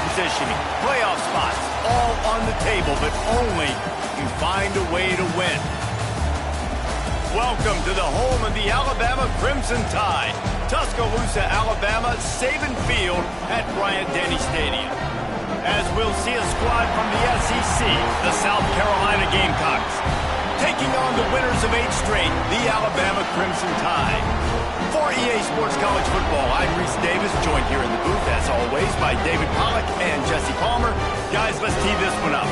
positioning, playoff spots, all on the table, but only you find a way to win. Welcome to the home of the Alabama Crimson Tide, Tuscaloosa, Alabama, Saban Field at Bryant-Denny Stadium. As we'll see a squad from the SEC, the South Carolina Gamecocks, taking on the winners of 8 straight, the Alabama Crimson Tide. For EA Sports College Football, I'm Reese Davis, joined here in the booth, as always, by David Pollack and Jesse Palmer. Guys, let's tee this one up.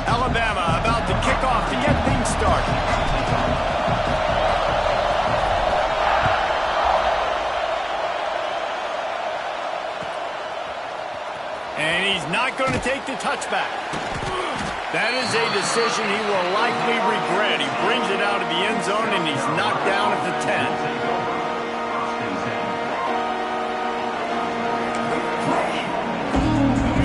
Alabama about to kick off to get things started. And he's not going to take the touchback. That is a decision he will likely regret. He brings it out of the end zone and he's knocked down at the 10.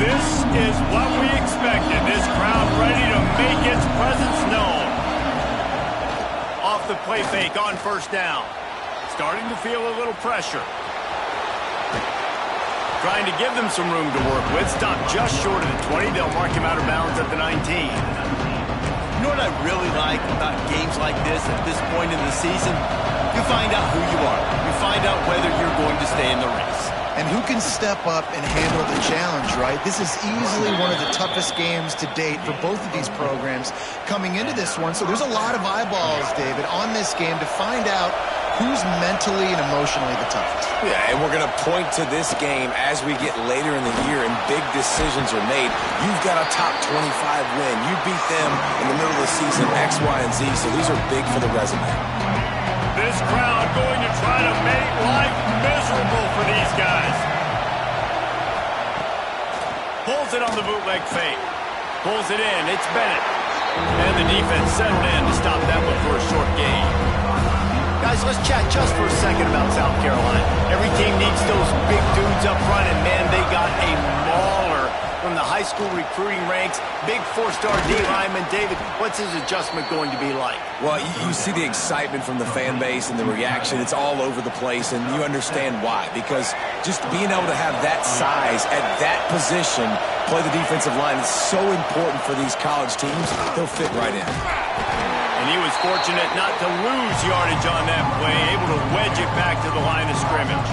This is what we expected. This crowd ready to make its presence known. Off the play fake on first down. Starting to feel a little pressure. Trying to give them some room to work with. Stopped just short of the 20. They'll mark him out of bounds at the 19. You know what I really like about games like this at this point in the season? You find out who you are. You find out whether you're going to stay in the race. And who can step up and handle the challenge, right? This is easily one of the toughest games to date for both of these programs coming into this one. So there's a lot of eyeballs, David, on this game to find out who's mentally and emotionally the toughest. Yeah, and we're going to point to this game as we get later in the year and big decisions are made. You've got a top 25 win. You beat them in the middle of the season, X, Y, and Z, so these are big for the resume. This crowd going to try to make life miserable for these guys. Pulls it on the bootleg fake. Pulls it in. It's Bennett. And the defense settled in to stop that one for a short gain. Guys, let's chat just for a second about South Carolina. Every team needs those big dudes up front, and man, they got a mauler from the high school recruiting ranks. Big 4-star D lineman. David, what's his adjustment going to be like? Well, you see the excitement from the fan base and the reaction. It's all over the place, and you understand why. Because just being able to have that size at that position, play the defensive line, is so important for these college teams. They'll fit right in. And he was fortunate not to lose yardage on that play, able to wedge it back to the line of scrimmage.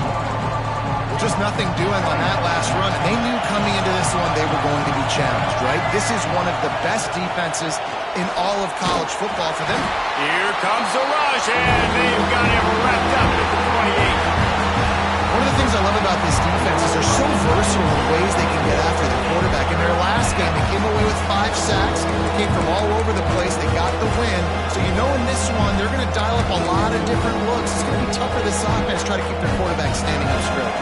Just nothing doing on that last run. They knew coming into this one they were going to be challenged, right? This is one of the best defenses in all of college football for them. Here comes the rush, and they've got him wrapped up at the 28. One of the things I love about this defense is they're so versatile in ways they can get after the quarterback. In their last game, they came away with 5 sacks. They came from all over the place. They got the win. So you know in this one, they're going to dial up a lot of different looks. It's going to be tough for this offense to try to keep their quarterback standing up straight.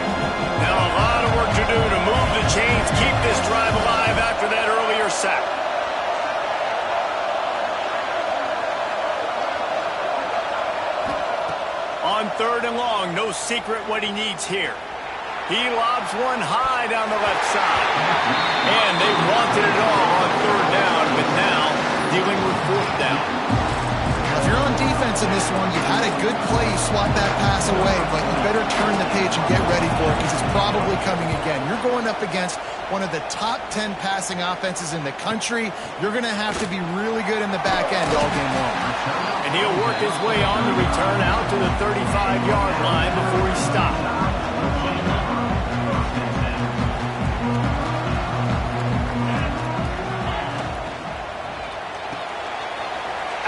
Now a lot of work to do to move the chains, keep this drive alive after that earlier sack. On 3rd and long, no secret what he needs here. He lobs one high down the left side. And they wanted it all on 3rd down, but now dealing with 4th down. Now, if you're on defense in this one, you've had a good play, you swat that pass away, but you better turn the page and get ready for it because it's probably coming again. You're going up against one of the top 10 passing offenses in the country. You're going to have to be really good in the back end all game long. And he'll work his way on the return out to the 35-yard line before he stopped.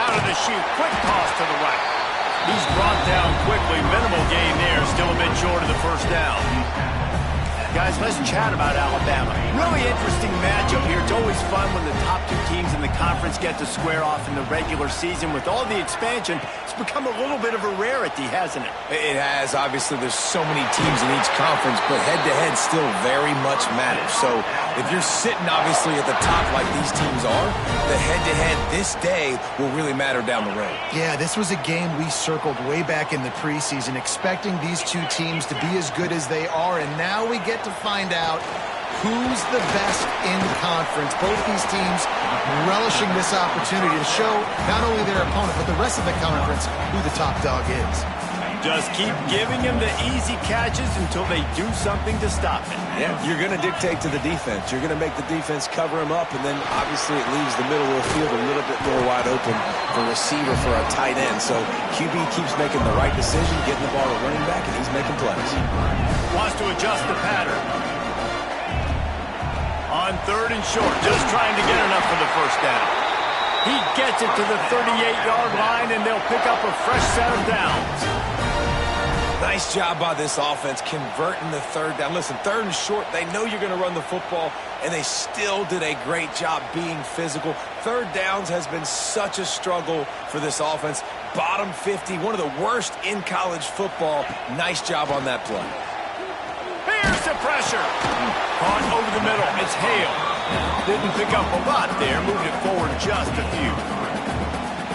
Out of the chute, quick toss to the right. He's brought down quickly. Minimal gain there, still a bit short of the 1st down. Guys, let's chat about Alabama. Really interesting matchup here. It's always fun when the top 2 teams in the conference get to square off in the regular season. With all the expansion, it's become a little bit of a rarity, hasn't it? It has. Obviously, there's so many teams in each conference, but head-to-head still very much matters. So if you're sitting, obviously, at the top like these teams are, the head-to-head this day will really matter down the road. Yeah, this was a game we circled way back in the preseason, expecting these 2 teams to be as good as they are, and now we get to to find out who's the best in conference. Both these teams relishing this opportunity to show not only their opponent, but the rest of the conference who the top dog is. Just keep giving them the easy catches until they do something to stop it. Yeah, you're going to dictate to the defense. You're going to make the defense cover him up, and then obviously it leaves the middle of the field a little bit more wide open for receiver for a tight end. So QB keeps making the right decision, getting the ball to running back, and he's making plays. Wants to adjust the pattern. On 3rd and short, just trying to get enough for the first down. He gets it to the 38-yard line, and they'll pick up a fresh set of downs. Nice job by this offense converting the 3rd down. Listen, 3rd and short, they know you're going to run the football, and they still did a great job being physical. 3rd downs has been such a struggle for this offense. Bottom 50, one of the worst in college football. Nice job on that play. Here's the pressure. Caught over the middle. It's Hale. Didn't pick up a lot there. Moved it forward just a few.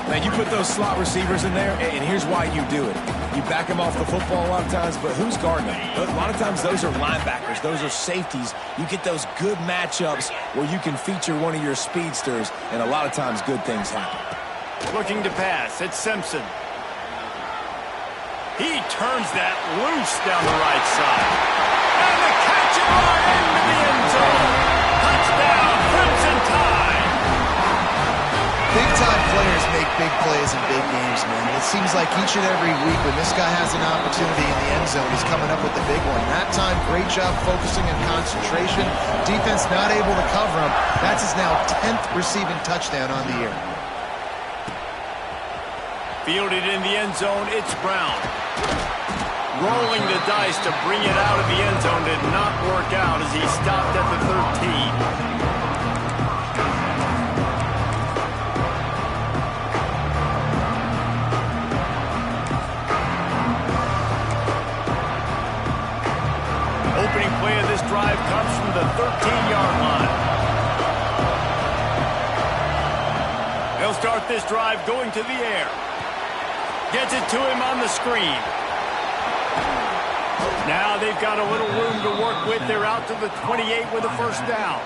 Man, you put those slot receivers in there, and here's why you do it. You back them off the football a lot of times, but who's guarding them? A lot of times those are linebackers. Those are safeties. You get those good matchups where you can feature one of your speedsters, and a lot of times good things happen. Looking to pass. It's Simpson. He turns that loose down the right side. And the catch and run into the end zone. Touchdown, Crimson Tide. Big-time players make big plays in big games, man. It seems like each and every week when this guy has an opportunity in the end zone, he's coming up with the big one. That time, great job focusing and concentration. Defense not able to cover him. That's his now 10th receiving touchdown on the year. Fielded in the end zone, it's Brown. Rolling the dice to bring it out of the end zone did not work out as he stopped at the 13. Opening play of this drive comes from the 13-yard line. They'll start this drive going to the air. Gets it to him on the screen. Now they've got a little room to work with. They're out to the 28 with a first down.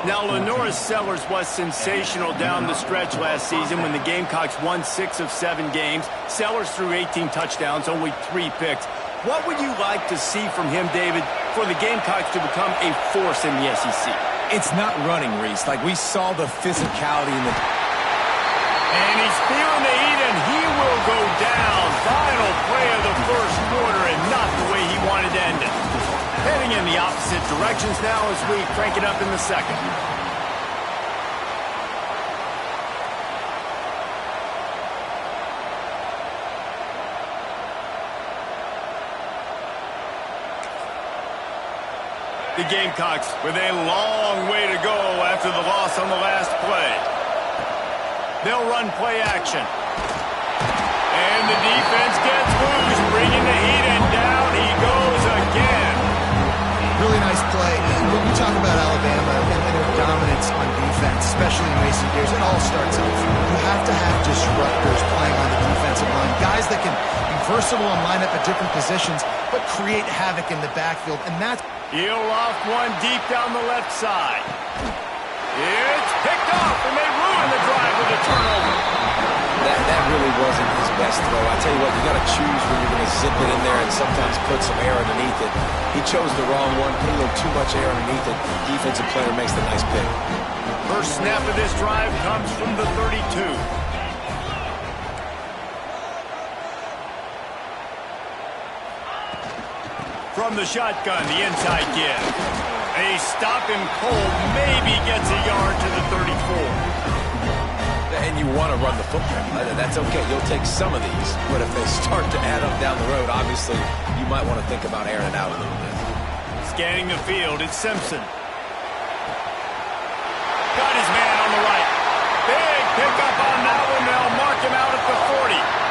Now, LaNorris Sellers was sensational down the stretch last season when the Gamecocks won 6 of 7 games. Sellers threw 18 touchdowns, only 3 picks. What would you like to see from him, David, for the Gamecocks to become a force in the SEC? It's not running, Reese. Like, we saw the physicality in the... And he's feeling the heat, and he will go down. Final play of the first quarter, and not the way he wanted to end it. Heading in the opposite directions now as we crank it up in the second. The Gamecocks with a long way to go after the loss on the last play. They'll run play action. And the defense gets loose, bringing the heat, and down he goes again. Really nice play. When we talk about Alabama and their dominance on defense, especially in recent years, it all starts off. You have to have disruptors playing on the defensive line. Guys that can be versatile and line up at different positions, but create havoc in the backfield. And that's... He'll loft one deep down the left side. It's picked off, and they ruin the drive with a turnover. That really wasn't his best throw. I tell you what, you got to choose when you're going to zip it in there and sometimes put some air underneath it. He chose the wrong one, put a little too much air underneath it. Defensive player makes the nice pick. First snap of this drive comes from the 32. From the shotgun, the inside give. They stop him cold, maybe gets a yard to the 34. And you want to run the football. That's okay. You'll take some of these. But if they start to add up down the road, obviously, you might want to think about airing it out a little bit. Scanning the field, it's Simpson. Got his man on the right. Big pickup on that one. They'll mark him out at the 40.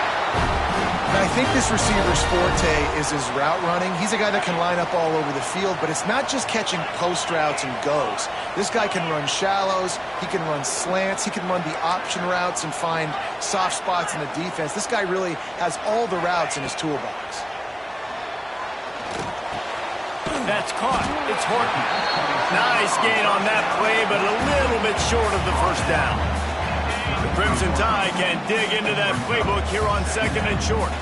I think this receiver's forte is his route running. He's a guy that can line up all over the field, but it's not just catching post routes and goes. This guy can run shallows, he can run slants, he can run the option routes and find soft spots in the defense. This guy really has all the routes in his toolbox. That's caught. It's Horton. Nice gain on that play, but a little bit short of the first down. The Crimson Tide can dig into that playbook here on 2nd and short.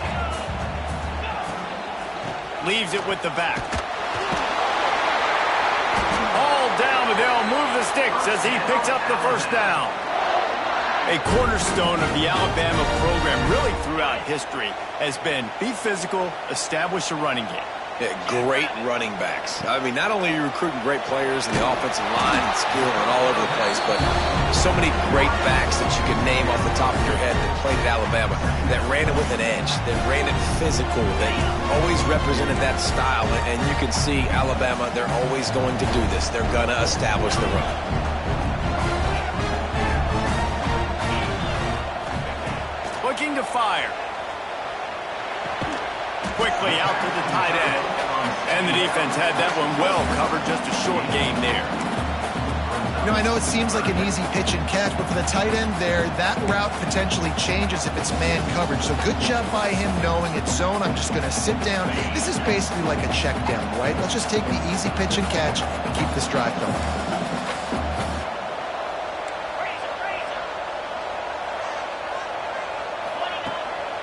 Leaves it with the back. All down, but they'll move the sticks as he picks up the first down. A cornerstone of the Alabama program really throughout history has been be physical, establish a running game. Yeah, great running backs. I mean, not only are you recruiting great players in the offensive line and skill and all over the place, but so many great backs that you can name off the top of your head that played at Alabama, that ran it with an edge, that ran it physical, that always represented that style. And you can see Alabama, they're always going to do this. They're going to establish the run. Looking to fire. Quickly out to the tight end. And the defense had that one well covered, just a short gain there. You know, I know it seems like an easy pitch and catch, but for the tight end there, that route potentially changes if it's man coverage. So good job by him knowing it's zone. I'm just going to sit down. This is basically like a check down, right? Let's just take the easy pitch and catch and keep this drive going.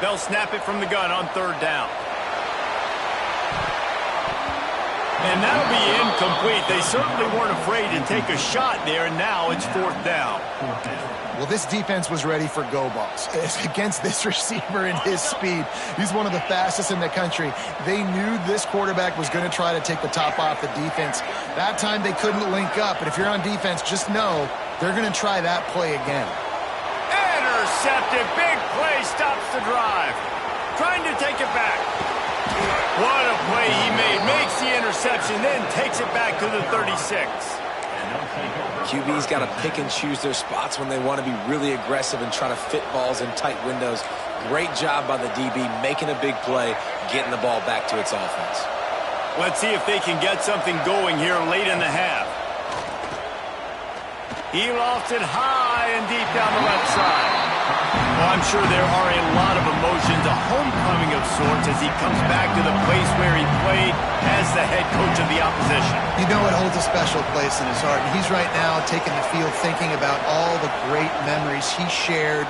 They'll snap it from the gun on 3rd down. And that'll be incomplete. They certainly weren't afraid to take a shot there, and now it's 4th down. Well, this defense was ready for go balls. Against this receiver and his speed, he's one of the fastest in the country. They knew this quarterback was going to try to take the top off the defense. That time they couldn't link up, but if you're on defense, just know they're going to try that play again. Intercepted. Big play stops the drive. Trying to take it back. What a play he made. Makes the interception, then takes it back to the 36. QB's got to pick and choose their spots when they want to be really aggressive and try to fit balls in tight windows. Great job by the DB making a big play, getting the ball back to its offense. Let's see if they can get something going here late in the half. He lofts it high and deep down the left side. Well, I'm sure there are a lot of emotions, a homecoming of sorts as he comes back to the place where he played as the head coach of the opposition. You know it holds a special place in his heart. And he's right now taking the field thinking about all the great memories he shared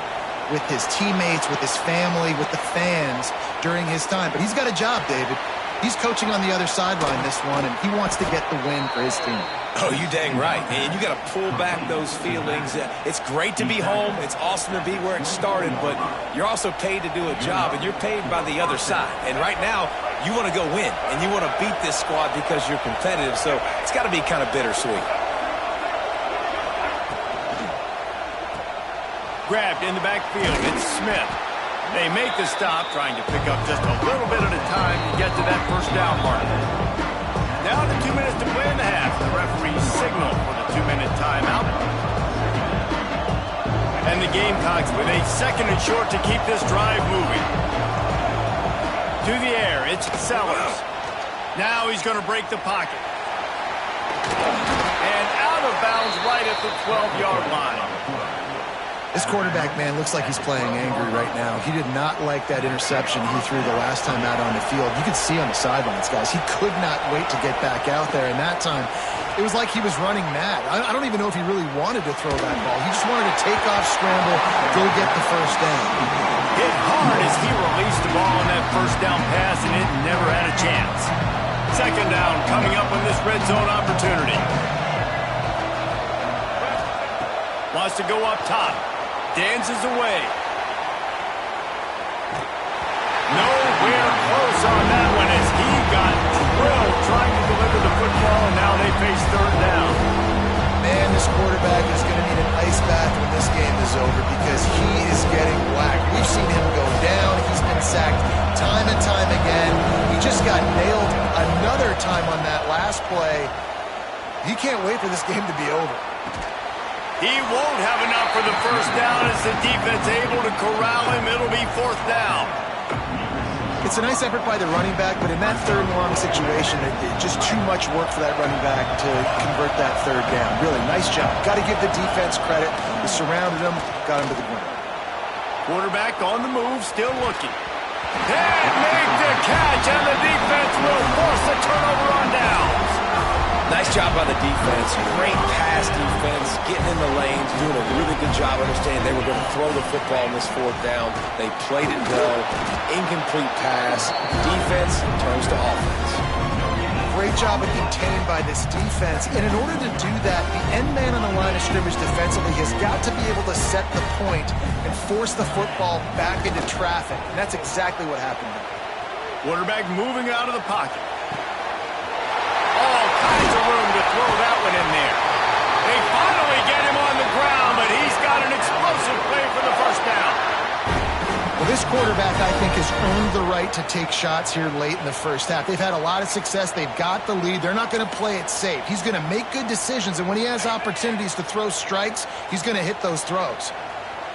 with his teammates, with his family, with the fans during his time. But he's got a job, David. He's coaching on the other sideline this one, and he wants to get the win for his team. Oh, you dang right. And you got to pull back those feelings. It's great to be home. It's awesome to be where it started, but you're also paid to do a job, and you're paid by the other side. And right now, you want to go win, and you want to beat this squad because you're competitive, so it's got to be kind of bittersweet. Grabbed in the backfield. It's Smith. They make the stop, trying to pick up just a little bit at a time to get to that first down mark. Down to 2 minutes to play in the half. The referee signal for the 2-minute timeout. And the Gamecocks with a 2nd and short to keep this drive moving. To the air, it's Sellers. Now he's going to break the pocket. And out of bounds right at the 12-yard line. This quarterback, man, looks like he's playing angry right now. He did not like that interception he threw the last time out on the field. You could see on the sidelines, guys, he could not wait to get back out there. And that time, it was like he was running mad. I don't even know if he really wanted to throw that ball. He just wanted to take off, scramble, go get the first down. Hit hard as he released the ball on that first down pass, and it never had a chance. 2nd down coming up on this red zone opportunity. Wants to go up top. Dances away. Nowhere close on that one as he got drilled trying to deliver the football, and now they face 3rd down. Man, this quarterback is going to need an ice bath when this game is over because he is getting whacked. We've seen him go down. He's been sacked time and time again. He just got nailed another time on that last play. He can't wait for this game to be over. He won't have enough for the first down as the defense able to corral him. It'll be 4th down. It's a nice effort by the running back, but in that 3rd and long situation, it's just too much work for that running back to convert that 3rd down. Really, nice job. Got to give the defense credit. They surrounded him, got him to the ground. Quarterback on the move, still looking. And make the catch, and the defense will force a turnover on downs. Nice job by the defense. Great pass defense, getting in the lanes, doing a really good job understanding they were going to throw the football on this fourth down. They played it well. Incomplete pass. Defense turns to offense. Great job of contained by this defense. And in order to do that, the end man on the line of scrimmage defensively has got to be able to set the point and force the football back into traffic. And that's exactly what happened there. Quarterback moving out of the pocket. All kinds of room to throw that one in there. They finally get him on the ground, but he's got an explosive play for the first down. Well, this quarterback, I think, has earned the right to take shots here late in the first half. They've had a lot of success. They've got the lead. They're not going to play it safe. He's going to make good decisions, and when he has opportunities to throw strikes, he's going to hit those throws.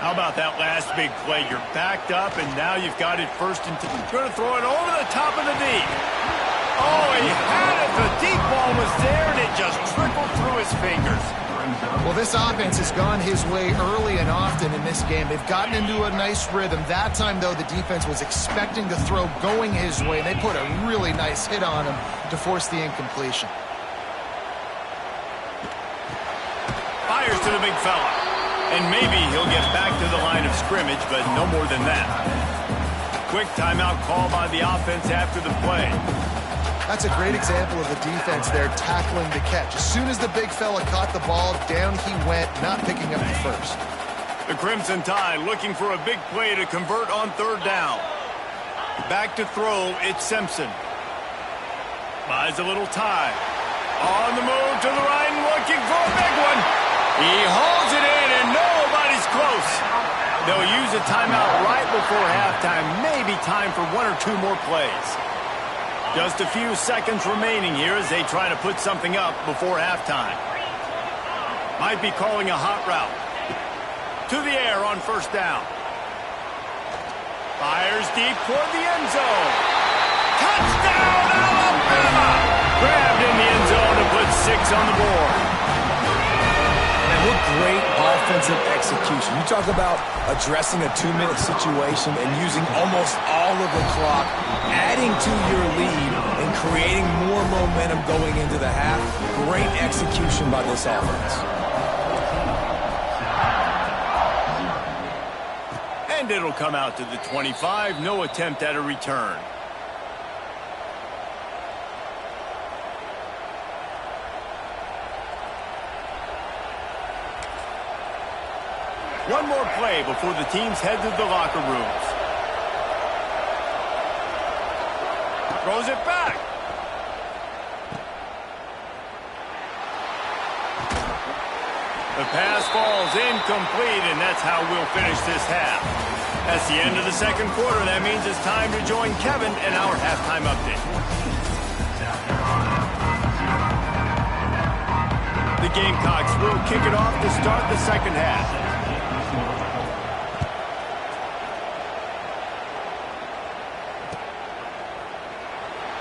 How about that last big play? You're backed up, and now you've got it first and going to throw it over the top of the deep. Oh, he had it. The deep ball was there, and it just trickled through his fingers. Well, this offense has gone his way early and often in this game. They've gotten into a nice rhythm. That time, though, the defense was expecting to throw going his way, and they put a really nice hit on him to force the incompletion. Fires to the big fella. And maybe he'll get back to the line of scrimmage, but no more than that. Quick timeout call by the offense after the play. That's a great example of the defense there tackling the catch. As soon as the big fella caught the ball, down he went, not picking up the first. The Crimson Tide looking for a big play to convert on third down. Back to throw, it's Simpson. Buys a little time. On the move to the right and looking for a big one. He hauls it in and nobody's close. They'll use a timeout right before halftime. Maybe time for one or two more plays. Just a few seconds remaining here as they try to put something up before halftime. Might be calling a hot route. To the air on first down. Fires deep toward the end zone. Touchdown, Alabama! Grabbed in the end zone to put 6 on the board. What great offensive execution. You talk about addressing a 2-minute situation and using almost all of the clock, adding to your lead and creating more momentum going into the half. Great execution by this offense. And it'll come out to the 25. No attempt at a return. One more play before the teams head to the locker rooms. Throws it back. The pass falls incomplete, and that's how we'll finish this half. That's the end of the second quarter. That means it's time to join Kevin in our halftime update. The Gamecocks will kick it off to start the second half.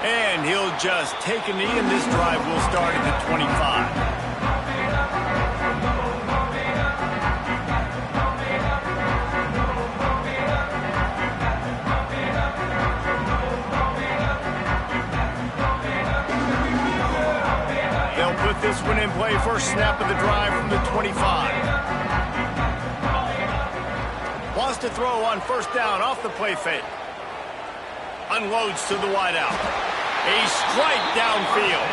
And he'll just take a knee, and this drive will start at the 25. They'll put this one in play. First snap of the drive from the 25. Wants to throw on first down off the play fake. Unloads to the wideout. A strike downfield.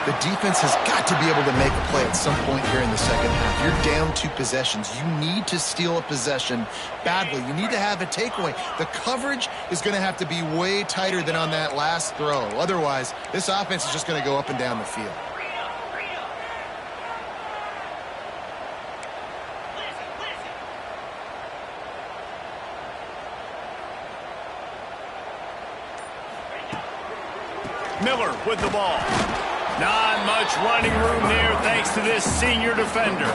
The defense has got to be able to make a play at some point here in the second half. You're down 2 possessions. You need to steal a possession badly. You need to have a takeaway. The coverage is going to have to be way tighter than on that last throw. Otherwise, this offense is just going to go up and down the field. Miller with the ball. Not much running room there thanks to this senior defender.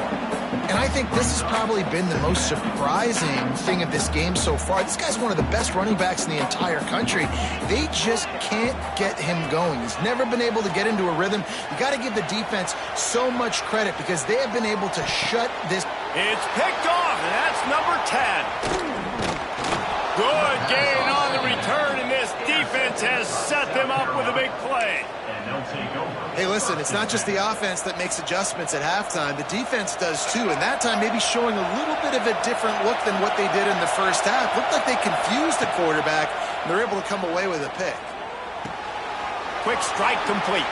And I think this has probably been the most surprising thing of this game so far. This guy's one of the best running backs in the entire country. They just can't get him going. He's never been able to get into a rhythm. You got to give the defense so much credit because they have been able to shut this. It's picked off, and that's number 10. Good gain on the return, and this defense has set them up with a big play. Hey, listen, it's not just the offense that makes adjustments at halftime. The defense does too, and that time maybe showing a little bit of a different look than what they did in the first half. Looked like they confused the quarterback, and they're able to come away with a pick. Quick strike complete.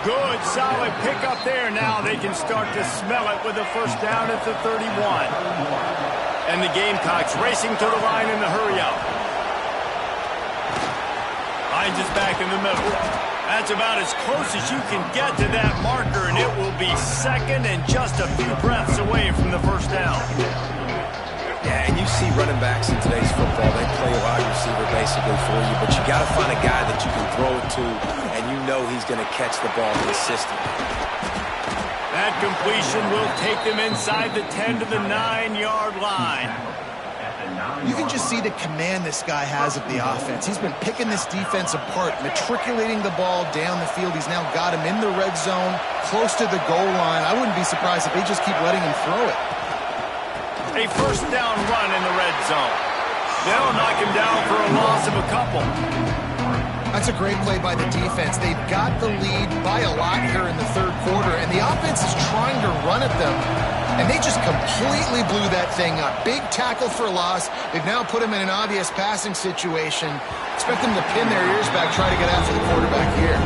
Good, solid pickup there. Now they can start to smell it with a first down at the 31. And the Gamecocks racing to the line in the hurry-up. Hines is back in the middle. That's about as close as you can get to that marker, and it will be second and just a few breaths away from the first down. Yeah, and you see running backs in today's football, they play a wide receiver basically for you, but you got to find a guy that you can throw it to, and you know he's going to catch the ball consistently. That completion will take them inside the 10 to the 9-yard line. You can just see the command this guy has of the offense. He's been picking this defense apart, matriculating the ball down the field. He's now got him in the red zone, close to the goal line. I wouldn't be surprised if they just keep letting him throw it. A first down run in the red zone. They'll knock him down for a loss of a couple. That's a great play by the defense. They've got the lead by a lot here in the third quarter, and the offense is trying to run at them, and they just completely blew that thing up. Big tackle for loss. They've now put him in an obvious passing situation. Expect them to pin their ears back, try to get after the quarterback here.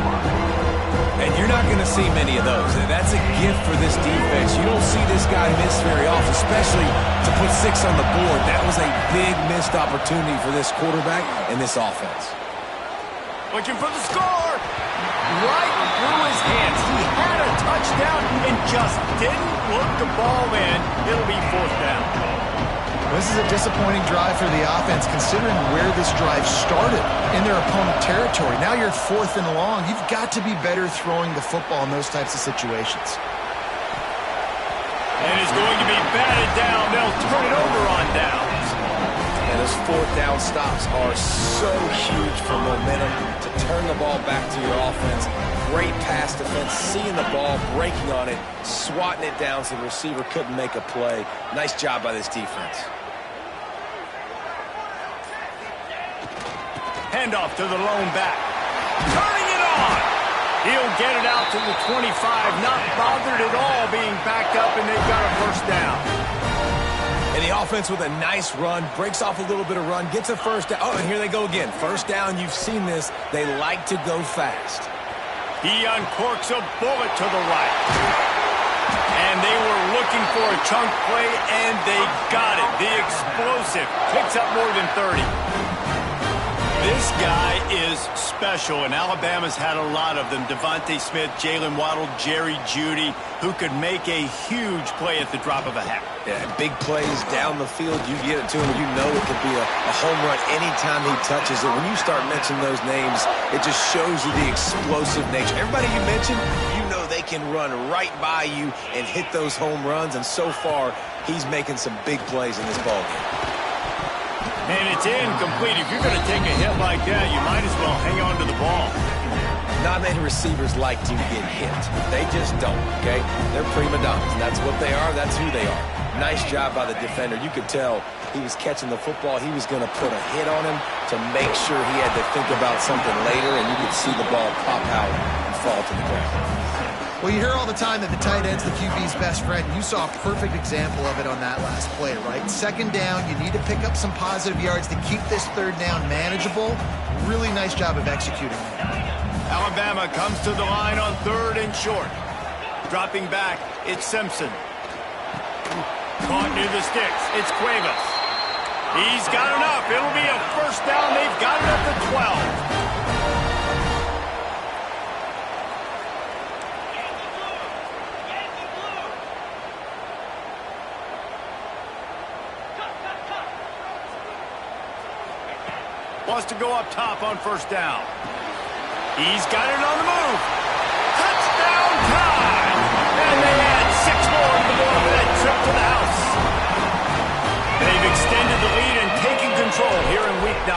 And you're not going to see many of those. And that's a gift for this defense. You don't see this guy miss very often, especially to put 6 on the board. That was a big missed opportunity for this quarterback and this offense. Looking for the score. Right through his hands. He had a touchdown and just didn't look the ball in. It'll be fourth down. This is a disappointing drive for the offense, considering where this drive started in their opponent territory. Now you're 4th and long. You've got to be better throwing the football in those types of situations. And it's going to be batted down. They'll turn it over on downs. And those fourth down stops are so huge for momentum to turn the ball back to your offense. Great pass defense, seeing the ball, breaking on it, swatting it down so the receiver couldn't make a play. Nice job by this defense. Handoff to the lone back. Turning it on. He'll get it out to the 25. Not bothered at all being backed up, and they've got a first down. And the offense with a nice run, breaks off a little bit of run, gets a first down. Oh, and here they go again. First down, you've seen this. They like to go fast. He uncorks a bullet to the right. And they were looking for a chunk play, and they got it. The explosive picks up more than 30. This guy is special, and Alabama's had a lot of them. Devontae Smith, Jalen Waddle, Jerry Jeudy, who could make a huge play at the drop of a hat. Yeah, big plays down the field. You get it to him, you know it could be a home run anytime he touches it. When you start mentioning those names, it just shows you the explosive nature. Everybody you mentioned, you know they can run right by you and hit those home runs, and so far, he's making some big plays in this ballgame. And it's incomplete. If you're going to take a hit like that, you might as well hang on to the ball. Not many receivers like to get hit. They just don't, okay? They're prima donnas. That's what they are. That's who they are. Nice job by the defender. You could tell he was catching the football. He was going to put a hit on him to make sure he had to think about something later, and you could see the ball pop out and fall to the ground. Well, you hear all the time that the tight end's the QB's best friend. You saw a perfect example of it on that last play, right? Second down, you need to pick up some positive yards to keep this third down manageable. Really nice job of executing that. Alabama comes to the line on 3rd and short. Dropping back, it's Simpson. Caught near the sticks, it's Cuevas. He's got enough. It'll be a first down. They've got it at the 12. Wants to go up top on first down. He's got it on the move. Touchdown time! And they add 6 more to the board for that trip to the house. They've extended the lead and taken control here in Week 9.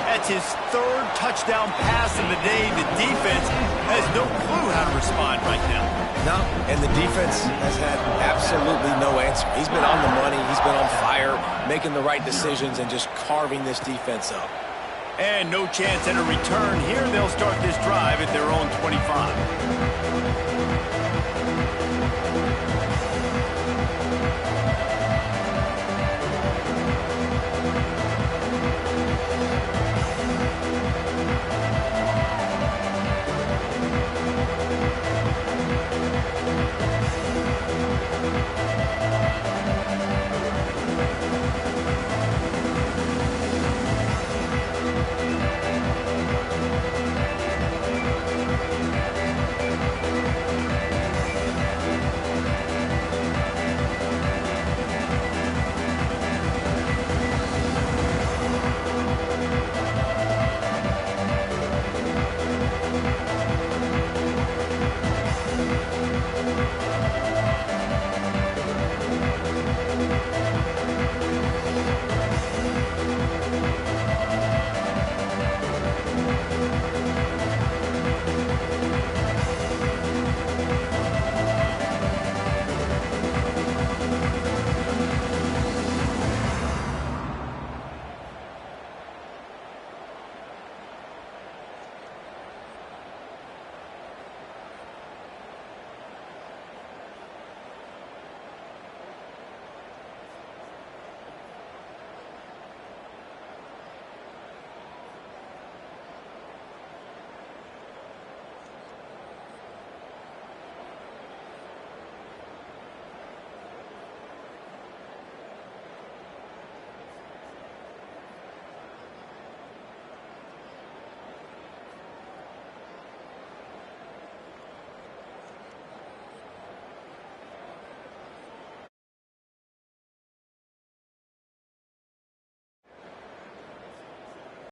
That's his 3rd touchdown pass of the day. The defense has no clue how to respond right now. No, and the defense has had absolutely no answer. He's been on the money. He's been on fire, making the right decisions and just carving this defense up. And no chance at a return here. They'll start this drive at their own 25.